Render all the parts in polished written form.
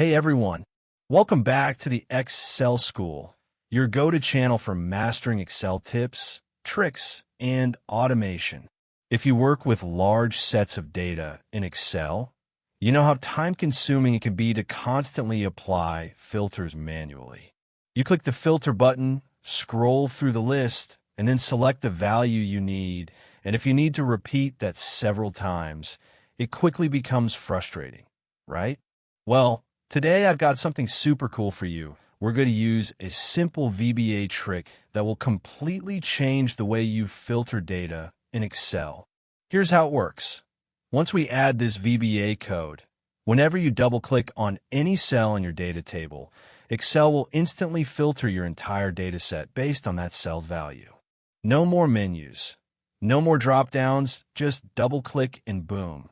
Hey everyone, welcome back to the Excel School, your go-to channel for mastering Excel tips, tricks, and automation. If you work with large sets of data in Excel, you know how time-consuming it can be to constantly apply filters manually. You click the filter button, scroll through the list, and then select the value you need, and if you need to repeat that several times, it quickly becomes frustrating, right? Well, today I've got something super cool for you. We're going to use a simple VBA trick that will completely change the way you filter data in Excel. Here's how it works. Once we add this VBA code, whenever you double-click on any cell in your data table, Excel will instantly filter your entire dataset based on that cell's value. No more menus, no more drop-downs, just double-click and boom.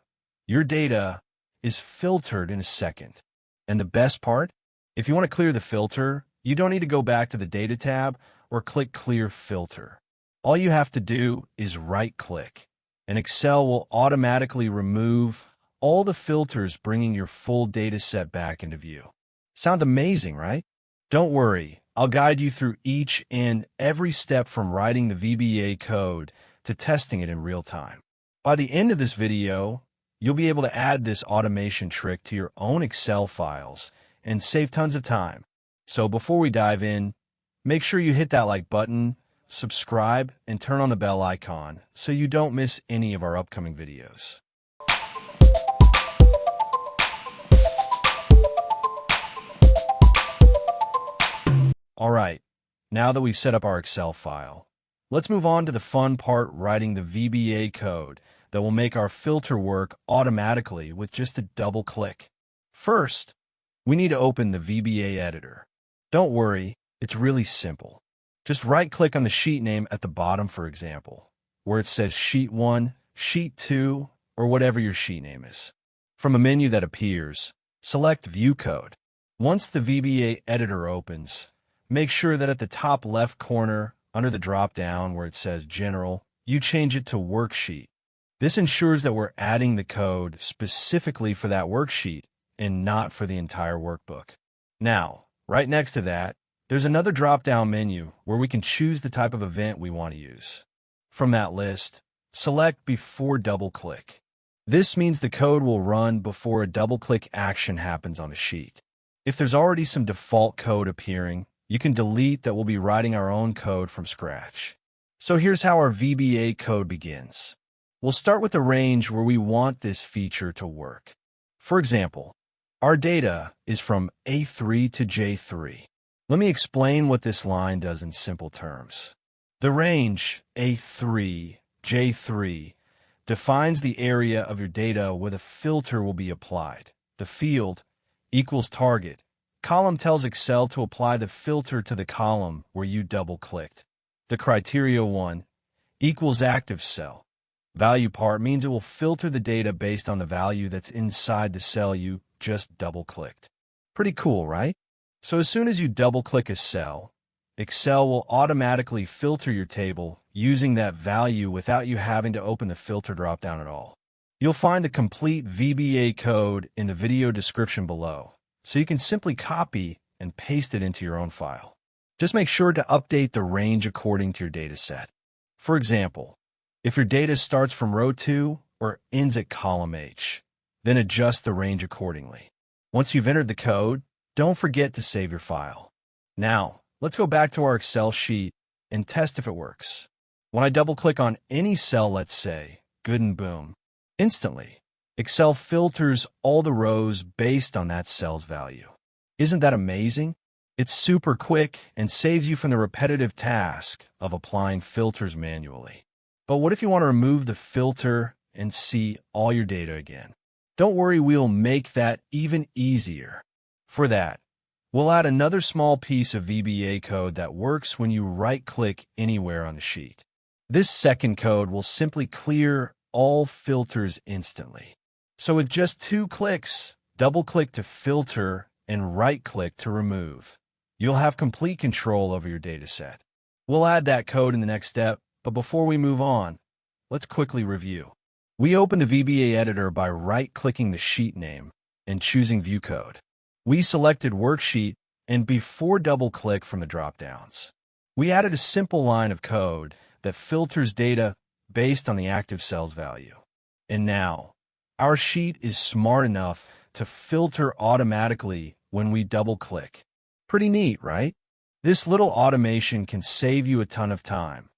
Your data is filtered in a second. And the best part? If you want to clear the filter, you don't need to go back to the Data tab or click Clear Filter. All you have to do is right-click, and Excel will automatically remove all the filters, bringing your full data set back into view. Sound amazing, right? Don't worry, I'll guide you through each and every step from writing the VBA code to testing it in real time. By the end of this video, you'll be able to add this automation trick to your own Excel files and save tons of time. So before we dive in, make sure you hit that like button, subscribe, and turn on the bell icon so you don't miss any of our upcoming videos. All right, now that we've set up our Excel file, let's move on to the fun part, writing the VBA code that will make our filter work automatically with just a double click. First, we need to open the VBA editor. Don't worry, it's really simple. Just right-click on the sheet name at the bottom, for example, where it says Sheet 1, Sheet 2, or whatever your sheet name is. From a menu that appears, select View Code. Once the VBA editor opens, make sure that at the top left corner, under the drop-down where it says General, you change it to Worksheet. This ensures that we're adding the code specifically for that worksheet and not for the entire workbook. Now, right next to that, there's another drop-down menu where we can choose the type of event we want to use. From that list, select BeforeDoubleClick. This means the code will run before a double-click action happens on a sheet. If there's already some default code appearing, you can delete that. We'll be writing our own code from scratch. So here's how our VBA code begins. We'll start with the range where we want this feature to work. For example, our data is from A3 to J3. Let me explain what this line does in simple terms. The range A3, J3 defines the area of your data where the filter will be applied. The field equals target. Column tells Excel to apply the filter to the column where you double-clicked. The criteria 1 equals active cell. Value part means it will filter the data based on the value that's inside the cell you just double-clicked. Pretty cool, right? So as soon as you double-click a cell, Excel will automatically filter your table using that value without you having to open the filter dropdown at all. You'll find the complete VBA code in the video description below, so you can simply copy and paste it into your own file. Just make sure to update the range according to your dataset. For example, if your data starts from row 2 or ends at column H, then adjust the range accordingly. Once you've entered the code, don't forget to save your file. Now, let's go back to our Excel sheet and test if it works. When I double-click on any cell, let's say, good and boom, instantly, Excel filters all the rows based on that cell's value. Isn't that amazing? It's super quick and saves you from the repetitive task of applying filters manually. But what if you want to remove the filter and see all your data again? Don't worry, we'll make that even easier. For that, we'll add another small piece of VBA code that works when you right-click anywhere on the sheet. This second code will simply clear all filters instantly. So with just 2 clicks, double-click to filter and right-click to remove. You'll have complete control over your dataset. We'll add that code in the next step, but before we move on, let's quickly review. We open the VBA editor by right-clicking the sheet name and choosing View Code. We selected Worksheet and BeforeDoubleClick from the drop-downs. We added a simple line of code that filters data based on the active cell's value. And now, our sheet is smart enough to filter automatically when we double-click. Pretty neat, right? This little automation can save you a ton of time,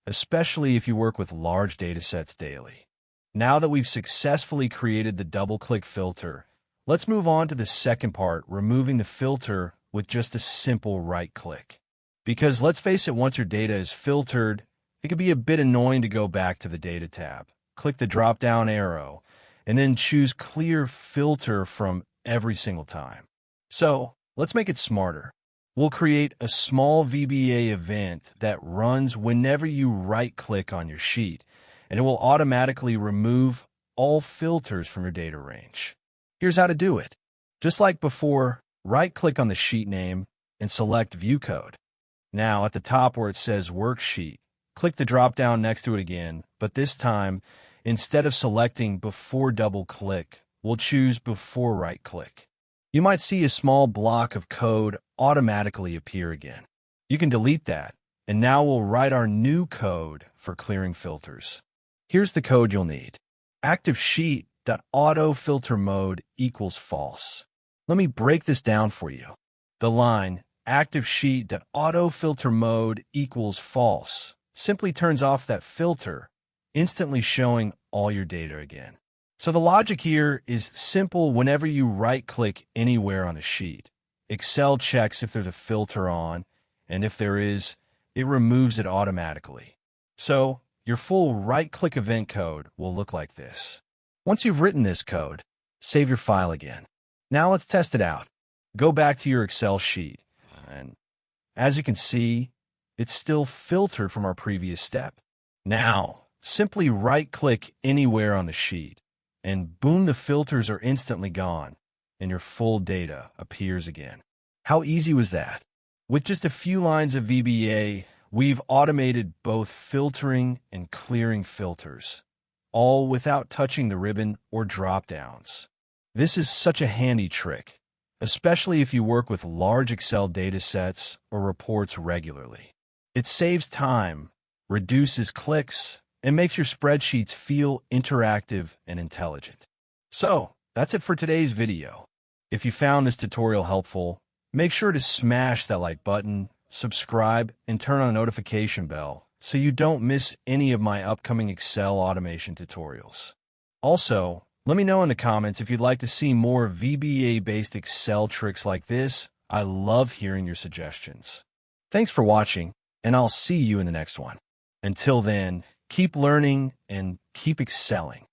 especially if you work with large datasets daily. Now that we've successfully created the double-click filter, let's move on to the second part, removing the filter with just a simple right-click. Because let's face it, once your data is filtered, it can be a bit annoying to go back to the Data tab. Click the drop-down arrow, and then choose Clear Filter from every single time. So, let's make it smarter. We'll create a small VBA event that runs whenever you right-click on your sheet, and it will automatically remove all filters from your data range. Here's how to do it. Just like before, right-click on the sheet name and select View Code. Now, at the top where it says Worksheet, click the drop-down next to it again, but this time, instead of selecting BeforeDoubleClick, we'll choose BeforeRightClick. You might see a small block of code automatically appear again. You can delete that, and now we'll write our new code for clearing filters. Here's the code you'll need. Activesheet.Autofiltermode equals false. Let me break this down for you. The line Activesheet.Autofiltermode equals false simply turns off that filter, instantly showing all your data again. So the logic here is simple. Whenever you right-click anywhere on a sheet, Excel checks if there's a filter on, and if there is, it removes it automatically. So your full right-click event code will look like this. Once you've written this code, save your file again. Now let's test it out. Go back to your Excel sheet, and as you can see, it's still filtered from our previous step. Now, simply right-click anywhere on the sheet, and boom, the filters are instantly gone, and your full data appears again. How easy was that? With just a few lines of VBA, we've automated both filtering and clearing filters, all without touching the ribbon or drop-downs. This is such a handy trick, especially if you work with large Excel datasets or reports regularly. It saves time, reduces clicks, and makes your spreadsheets feel interactive and intelligent. So, that's it for today's video. If you found this tutorial helpful, make sure to smash that like button, subscribe, and turn on the notification bell so you don't miss any of my upcoming Excel automation tutorials. Also, let me know in the comments if you'd like to see more VBA-based Excel tricks like this. I love hearing your suggestions. Thanks for watching, and I'll see you in the next one. Until then, keep learning and keep excelling.